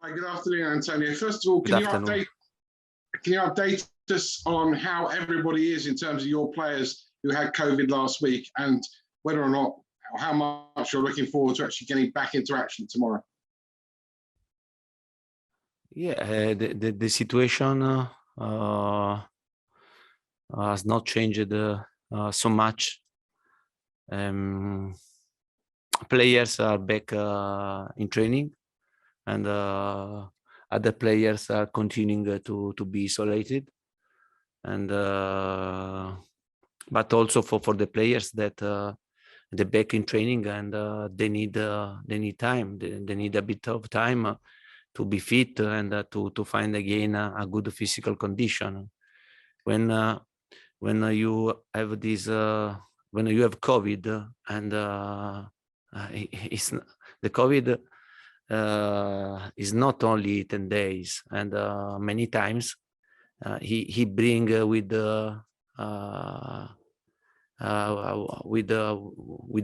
Hi, good afternoon, Antonio. First of all, can you update us on how everybody is in terms of your players who had COVID last week and whether or not, or how much you're looking forward to actually getting back into action tomorrow? Yeah, the situation has not changed so much. Players are back in training, and other players are continuing to be isolated. And but also for the players that they're back in training, and they need time. They need a bit of time to be fit and to find again a good physical condition. When you have this, when you have COVID, and the COVID is not only 10 days, and many times he bring with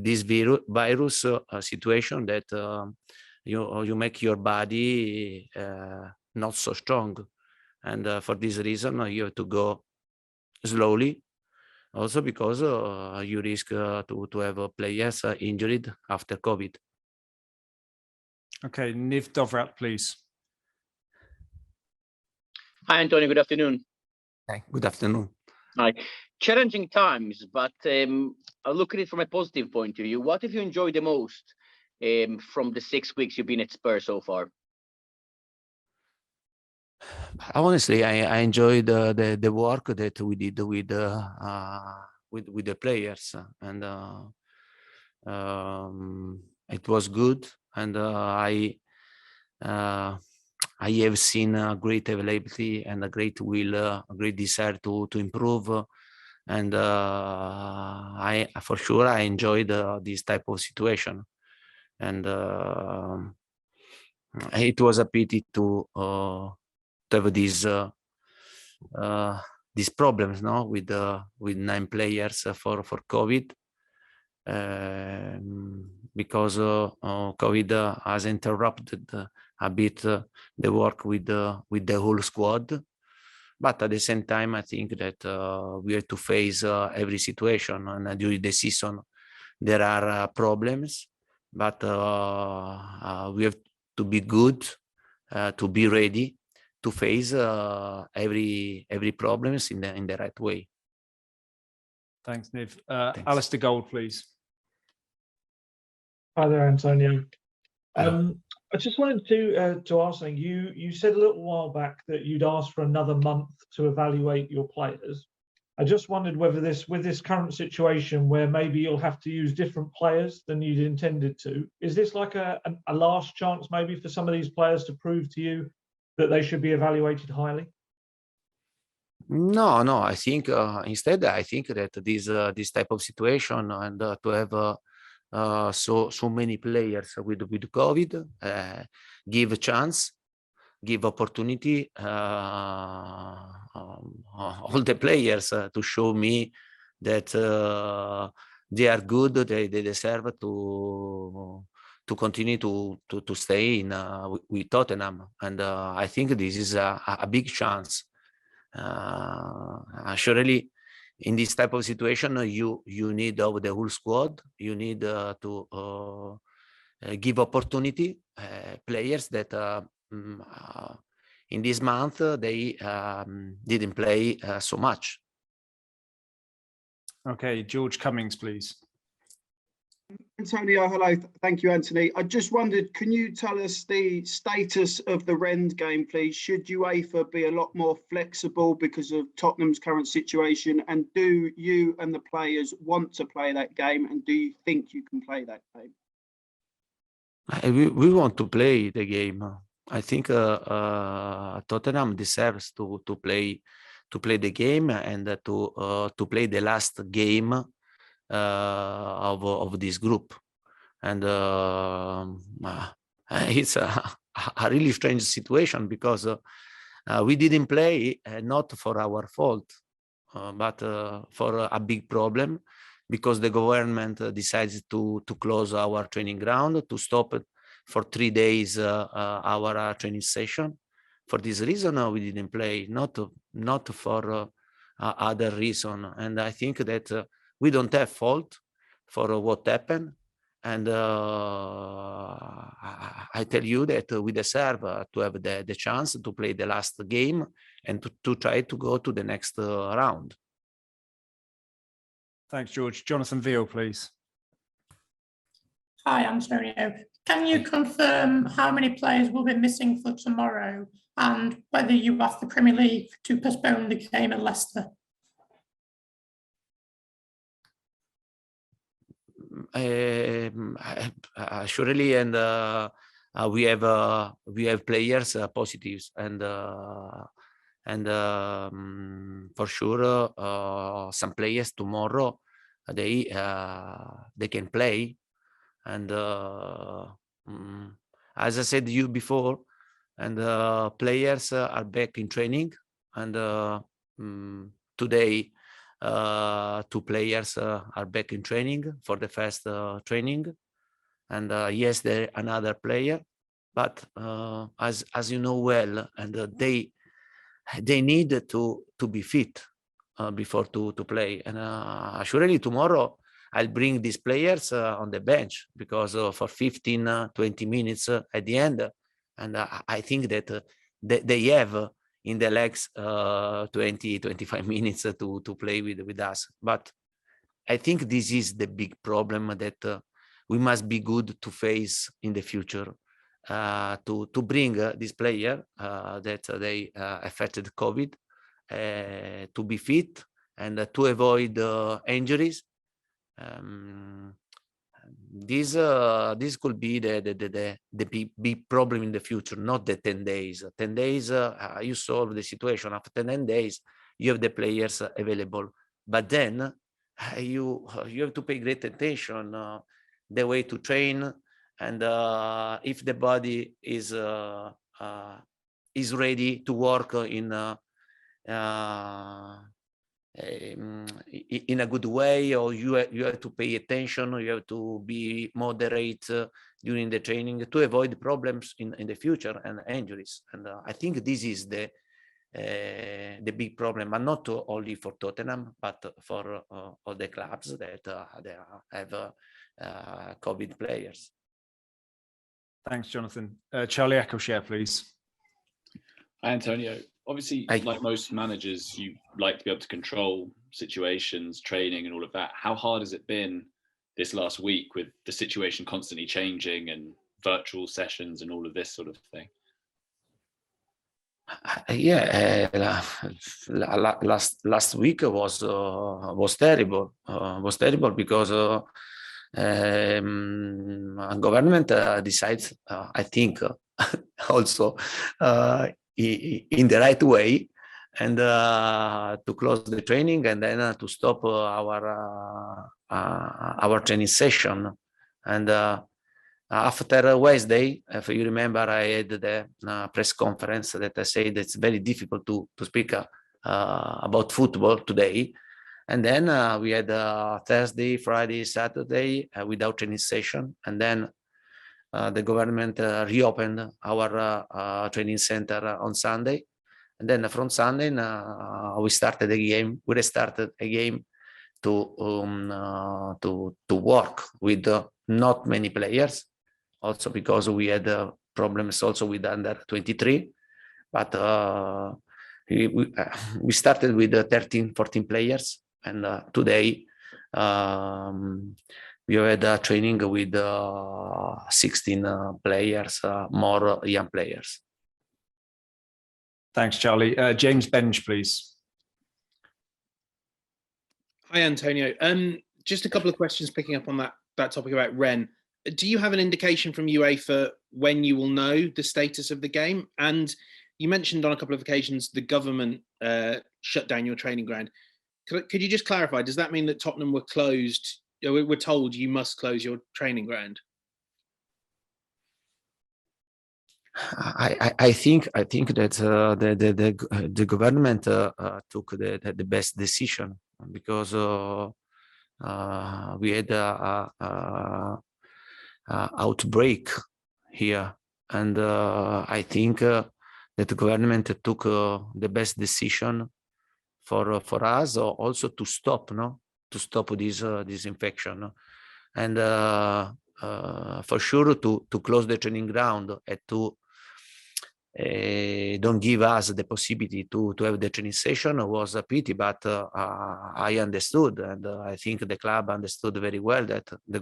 this virus situation that you make your body not so strong, and for this reason you have to go slowly. Also because you risk to have players injured after COVID. Okay, Niv Dovrat, please. Hi, Antonio. Good afternoon. Hi. Good afternoon. Hi. Challenging times, but I'll look at it from a positive point of view. What have you enjoyed the most from the 6 weeks you've been at Spurs so far? Honestly, I enjoyed the work that we did with the players, and it was good. And I have seen a great availability and a great will, a great desire to improve. And for sure I enjoyed this type of situation. And it was a pity to have these problems, no, with 9 players for COVID, because COVID has interrupted a bit the work with the whole squad. But at the same time, I think that we have to face every situation, and during the season there are problems, but we have to be good, to be ready to face every problems in the right way. Thanks, Niv. Thanks. Alistair Gold, please. Hi there, Antonio. I just wanted to ask something. You said a little while back that you'd asked for another month to evaluate your players. I just wondered whether with this current situation where maybe you'll have to use different players than you'd intended to, is this like a last chance maybe for some of these players to prove to you that they should be evaluated highly? No. I think instead, I think that this type of situation, and to have so many players with COVID, give a chance, give opportunity all the players to show me that they are good, they deserve to continue to stay in with Tottenham, and I think this is a big chance. Surely in this type of situation, you need of the whole squad. You need to give opportunity players that in this month they didn't play so much. Okay, George Cummings, please. Antonio, hello. Thank you, Anthony. I just wondered, can you tell us the status of the Rennes game, please? Should UEFA be a lot more flexible because of Tottenham's current situation? And do you and the players want to play that game? And do you think you can play that game? We want to play the game. I think Tottenham deserves to play the game, and to play the last game of this group. And it's a really strange situation, because we didn't play not for our fault, but for a big problem, because the government decides to close our training ground, to stop for 3 days our training session. For this reason, we didn't play, not for other reason. And I think that we don't have fault for what happened. And I tell you that we deserve to have the chance to play the last game and to try to go to the next round. Thanks, George. Jonathan Veal, please. Hi, Antonio. Can you confirm how many players will be missing for tomorrow and whether you asked the Premier League to postpone the game at Leicester? Surely, and we have players positives, and for sure some players tomorrow they can play, and as I said to you before, and players are back in training, and today 2 players are back in training for the first training, and yesterday another player, but as you know well, and they need to be fit before to play, and surely tomorrow I'll bring these players on the bench because for 15-20 minutes at the end, and I think that they have in the legs 20-25 minutes to play with us. But I think this is the big problem that we must be good to face in the future, to bring this player that they affected COVID to be fit and to avoid injuries. This could be the big problem in the future, not the 10 days. 10 days, you solve the situation. After 10 days, you have the players available. But then you have to pay great attention the way to train, and if the body is ready to work in a good way, or you have to pay attention, or you have to be moderate during the training to avoid problems in the future and injuries. And I think this is the big problem, and not only for Tottenham, but for all the clubs that have COVID players. Thanks, Jonathan. Charlie Eccleshare, please. Hi, Antonio. Obviously, like most managers, you like to be able to control situations, training, and all of that. How hard has it been this last week with the situation constantly changing and virtual sessions and all of this sort of thing? Yeah, last week was terrible. Was terrible because government decides, I think, also in the right way, and to close the training, and then to stop our training session. And after Wednesday, if you remember, I had the press conference that I said it's very difficult to speak about football today. And then we had Thursday, Friday, Saturday without training session, and then the government reopened our training center on Sunday, and then from Sunday we started a game. We restarted a game to work with not many players, also because we had problems also with under 23. But we started with 13-14 players, and today we had a training with 16 players, more young players. Thanks, Charlie. James Bench, please. Hi, Antonio. Just a couple of questions picking up on that topic about Rennes. Do you have an indication from UEFA when you will know the status of the game? And you mentioned on a couple of occasions the government shut down your training ground. Could you just clarify, does that mean that Tottenham were closed? We're told you must close your training ground? I think that the government took the best decision, because we had a outbreak here, and I think that the government took the best decision for us also to stop this infection, and for sure to close the training ground and to don't give us the possibility to have the training session was a pity, but I understood, and I think the club understood very well that the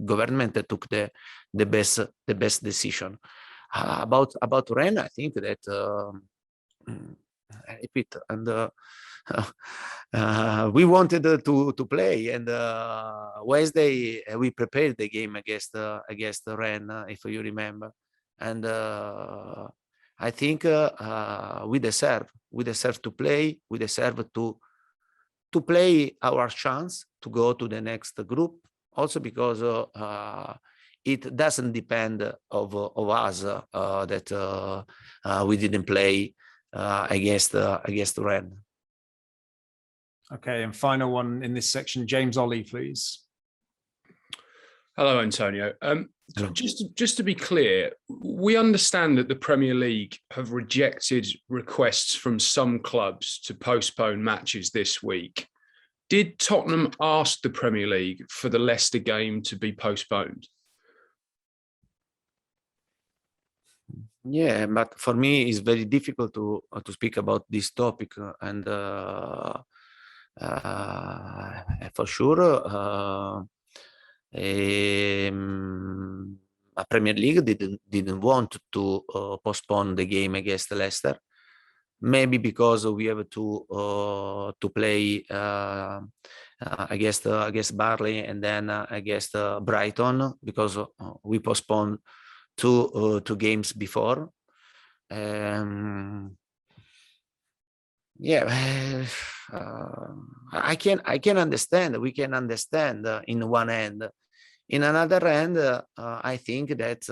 government took the best decision. About Rennes, I think that I repeat, and we wanted to play, and Wednesday we prepared the game against Rennes, if you remember, and I think we deserve to play. We deserve to play our chance to go to the next group. Also because it doesn't depend of us that we didn't play against Rennes. Okay, and final one in this section, James Ollie, please. Hello, Antonio. Hello. Just to be clear, we understand that the Premier League have rejected requests from some clubs to postpone matches this week. Did Tottenham ask the Premier League for the Leicester game to be postponed? Yeah, but for me, it's very difficult to speak about this topic, and for sure, a Premier League didn't want to postpone the game against Leicester. Maybe because we have to play against Burnley and then against Brighton, because we postponed two games before. Yeah, I can understand. We can understand in one end. In another hand, I think that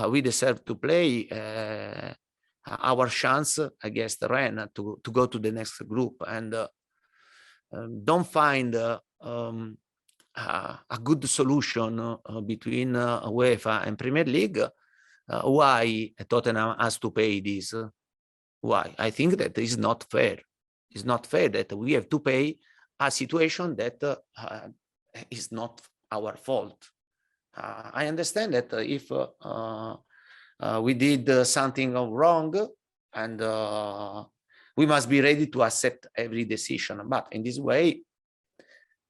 we deserve to play our chance against Rennes to go to the next group, and don't find a good solution between UEFA and Premier League. Why Tottenham has to pay this? Why? I think that is not fair. It's not fair that we have to pay a situation that is not our fault. I understand that if we did something wrong, and we must be ready to accept every decision. But in this way,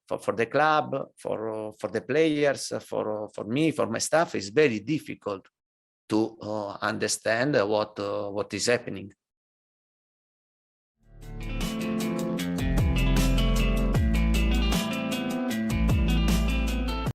for the club, for the players, for me, for my staff, it's very difficult to understand what is happening.